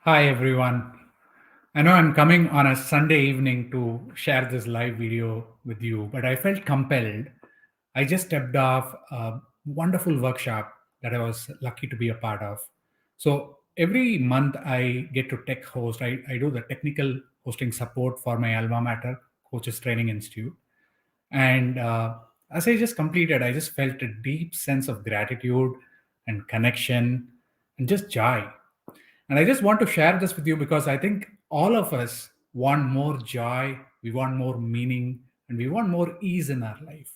Hi everyone. I know I'm coming on a Sunday evening to share this live video with you, but I felt compelled. I just stepped off a wonderful workshop that I was lucky to be a part of. So every month I get to tech host. I do the technical hosting support for my alma mater, Coaches Training Institute. And as I just completed, I just felt a deep sense of gratitude and connection and just joy. And I just want to share this with you because I think all of us want more joy, we want more meaning, and we want more ease in our life.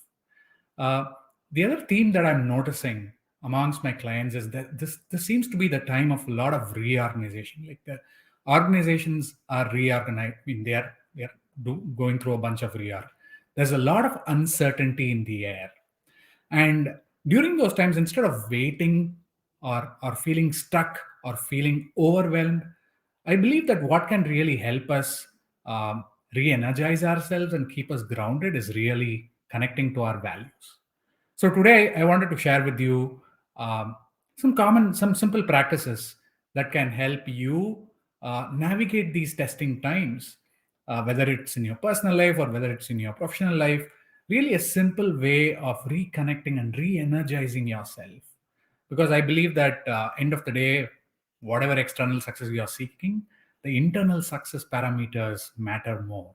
Uh, the other theme that I'm noticing amongst my clients is that this seems to be the time of a lot of reorganization. Like the organizations are reorganized. I mean, they are going through a bunch of reorg. There's a lot of uncertainty in the air, and during those times, instead of waiting or feeling stuck or feeling overwhelmed, I believe that what can really help us re energize ourselves and keep us grounded is really connecting to our values. So today, I wanted to share with you some simple practices that can help you navigate these testing times, whether it's in your personal life or whether it's in your professional life. Really, a simple way of reconnecting and re-energizing yourself, because I believe that end of the day, whatever external success you are seeking, the internal success parameters matter more.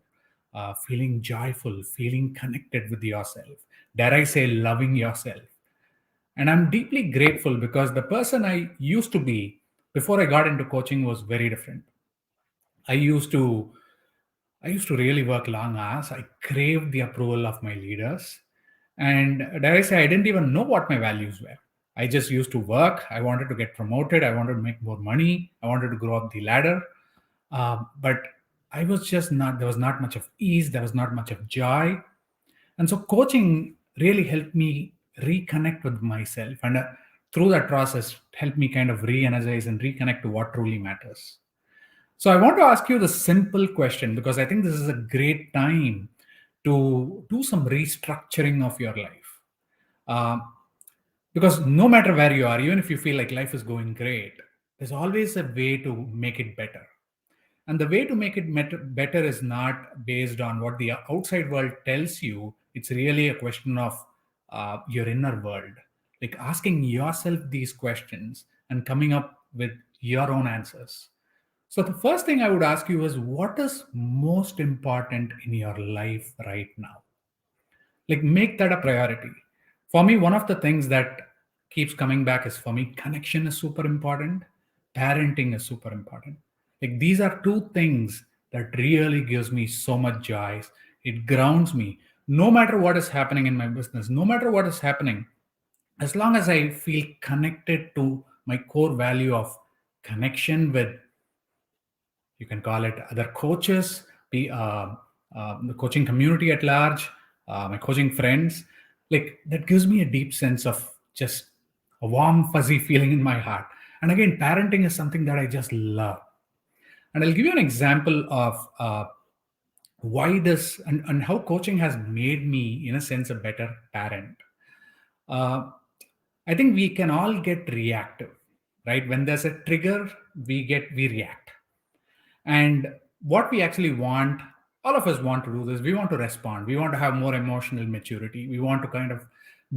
Feeling joyful, feeling connected with yourself, dare I say, loving yourself. And I'm deeply grateful because the person I used to be before I got into coaching was very different. I used to I used to really work long hours. I craved the approval of my leaders. And dare I say, I didn't even know what my values were. I just used to work. I wanted to get promoted. I wanted to make more money. I wanted to grow up the ladder. But I was just not, there was not much of ease. There was not much of joy. And so coaching really helped me reconnect with myself. And through that process, helped me kind of re energize and reconnect to what truly matters. So I want to ask you the simple question because I think this is a great time to do some restructuring of your life. Um, because no matter where you are, even if you feel like life is going great, there's always a way to make it better. And the way to make it better is not based on what the outside world tells you. It's really a question of your inner world, like asking yourself these questions and coming up with your own answers. So, the first thing I would ask you is what is most important in your life right now? Like, make that a priority. For me, one of the things that keeps coming back is, for me, connection is super important, parenting is super important. Like, these are two things that really gives me so much joy. It grounds me. No matter what is happening in my business, no matter what is happening, as long as I feel connected to my core value of connection with, you can call it, other coaches, the coaching community at large, my coaching friends, like that gives me a deep sense of just a warm fuzzy feeling in my heart. And again, parenting is something that I just love. And I'll give you an example of why this and how coaching has made me, in a sense, a better parent. uh, I think we can all get reactive, right? When there's a trigger, we react. And what we actually want, all of us want to do this. We want to respond. We want to have more emotional maturity. We want to kind of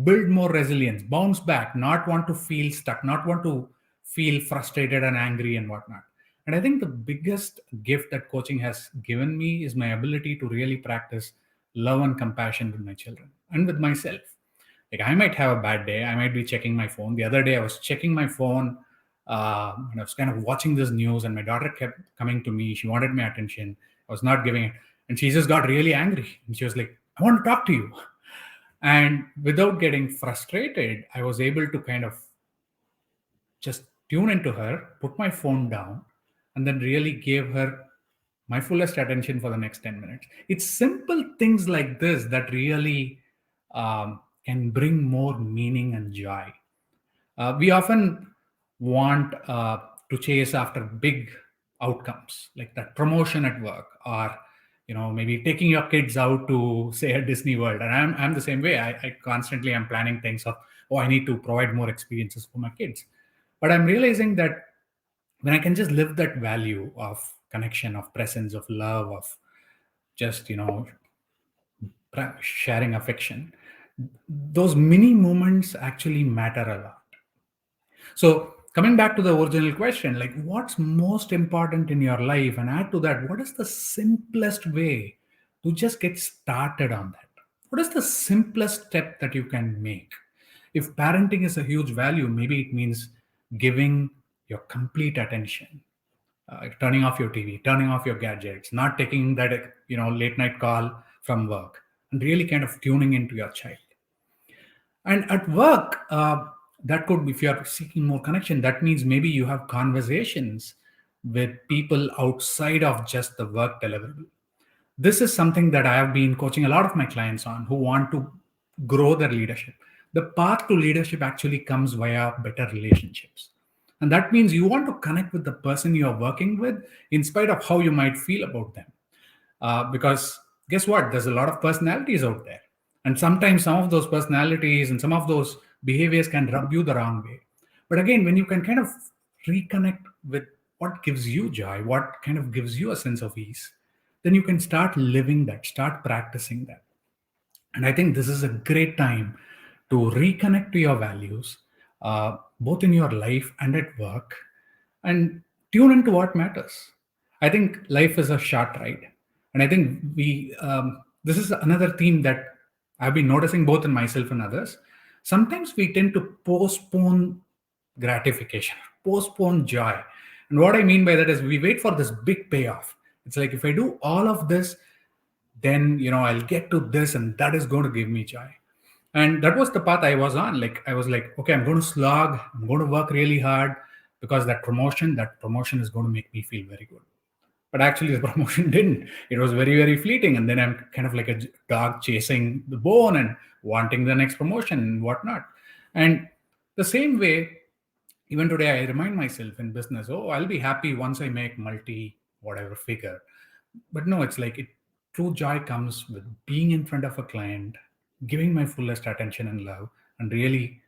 build more resilience, bounce back, not want to feel stuck, not want to feel frustrated and angry and whatnot. And I think the biggest gift that coaching has given me is my ability to really practice love and compassion with my children and with myself. Like, I might have a bad day. I might be checking my phone. The other day, I was checking my phone, and I was kind of watching this news, and my daughter kept coming to me. She wanted my attention. I was not giving it. And she just got really angry. And she was like, I want to talk to you. And without getting frustrated, I was able to kind of just tune into her, put my phone down, and then really gave her my fullest attention for the next 10 minutes. It's simple things like this that really can bring more meaning and joy. We often want to chase after big outcomes like that promotion at work, or maybe taking your kids out to, say, a Disney World. And I'm the same way. I constantly am planning things of, oh, I need to provide more experiences for my kids. But I'm realizing that when I can just live that value of connection, of presence, of love, of just, sharing affection, those mini moments actually matter a lot. So, coming back to the original question, like what's most important in your life, and add to that, what is the simplest way to just get started on that? What is the simplest step that you can make? If parenting is a huge value, maybe it means giving your complete attention, turning off your TV, turning off your gadgets, not taking that late night call from work, and really kind of tuning into your child. And at work, that could, if you're seeking more connection, that means maybe you have conversations with people outside of just the work deliverable. This is something that I have been coaching a lot of my clients on who want to grow their leadership. The path to leadership actually comes via better relationships. And that means you want to connect with the person you are working with in spite of how you might feel about them. Because guess what? There's a lot of personalities out there. And sometimes some of those personalities and some of those behaviors can rub you the wrong way. But again, when you can kind of reconnect with what gives you joy, what kind of gives you a sense of ease, then you can start living that, start practicing that. And I think this is a great time to reconnect to your values, both in your life and at work, and tune into what matters. I think life is a short ride. And I think this is another theme that I've been noticing both in myself and others. Sometimes we tend to postpone gratification, postpone joy. And what I mean by that is we wait for this big payoff. It's like if I do all of this, then I'll get to this and that is going to give me joy. And that was the path I was on. Like I was like, okay, I'm going to slog, I'm going to work really hard, because that promotion is going to make me feel very good. But actually the promotion didn't. It was very, very fleeting, and then I'm kind of like a dog chasing the bone and wanting the next promotion and whatnot. And the same way, even today I remind myself in business, oh, I'll be happy once I make multi whatever figure. But no, it's like true joy comes with being in front of a client, giving my fullest attention and love, and really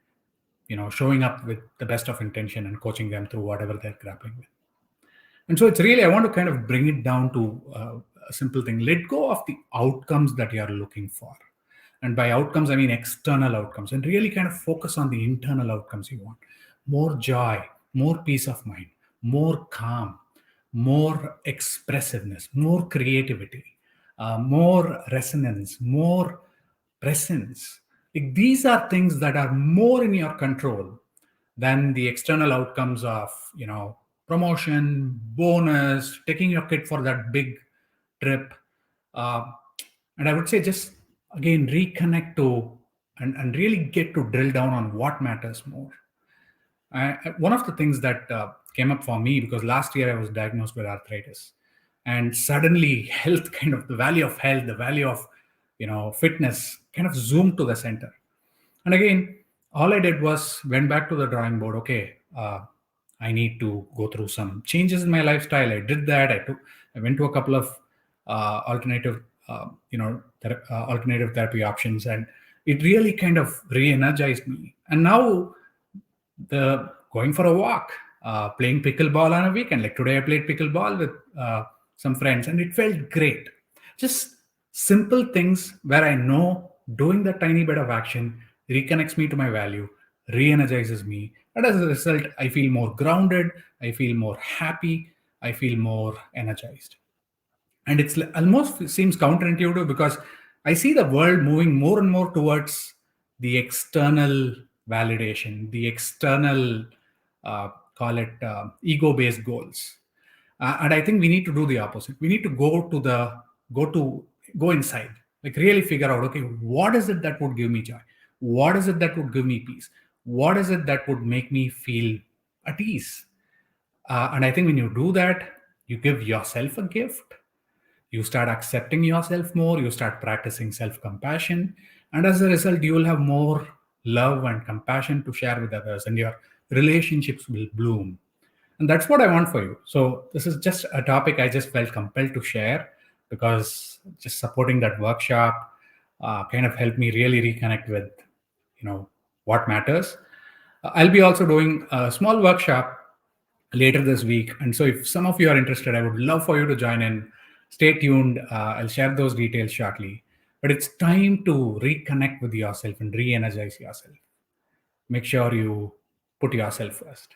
showing up with the best of intention and coaching them through whatever they're grappling with. And so it's really, I want to kind of bring it down to a simple thing. Let go of the outcomes that you are looking for. And by outcomes, I mean external outcomes, and really kind of focus on the internal outcomes you want. More joy, more peace of mind, more calm, more expressiveness, more creativity, more resonance, more presence. Like, these are things that are more in your control than the external outcomes of promotion, bonus, taking your kid for that big trip. uh, and I would say just again reconnect to and really get to drill down on what matters more. One of the things that came up for me, because last year I was diagnosed with arthritis, and suddenly health, kind of the value of health, the value of fitness, kind of zoomed to the center. And again, all I did was went back to the drawing board. Okay, I need to go through some changes in my lifestyle. I did that. I went to a couple of alternative therapy options, and it really kind of re-energized me. And now the going for a walk, playing pickleball on a weekend. Like today, I played pickleball with some friends, and it felt great. Just simple things where I know doing that tiny bit of action reconnects me to my value, re-energizes me, and as a result, I feel more grounded. I feel more happy. I feel more energized. And it's almost seems counterintuitive, because I see the world moving more and more towards the external validation, the external, call it ego based goals. And I think we need to do the opposite. We need to go to go inside, like really figure out, okay, what is it that would give me joy? What is it that would give me peace? What is it that would make me feel at ease? And I think when you do that, you give yourself a gift. You start accepting yourself more. You start practicing self compassion. And as a result, you will have more love and compassion to share with others, and your relationships will bloom. And that's what I want for you. So, this is just a topic I just felt compelled to share, because just supporting that workshop kind of helped me really reconnect with, what matters. I'll be also doing a small workshop later this week. And so, if some of you are interested, I would love for you to join in. Stay tuned. I'll share those details shortly. But it's time to reconnect with yourself and re energize yourself. Make sure you put yourself first.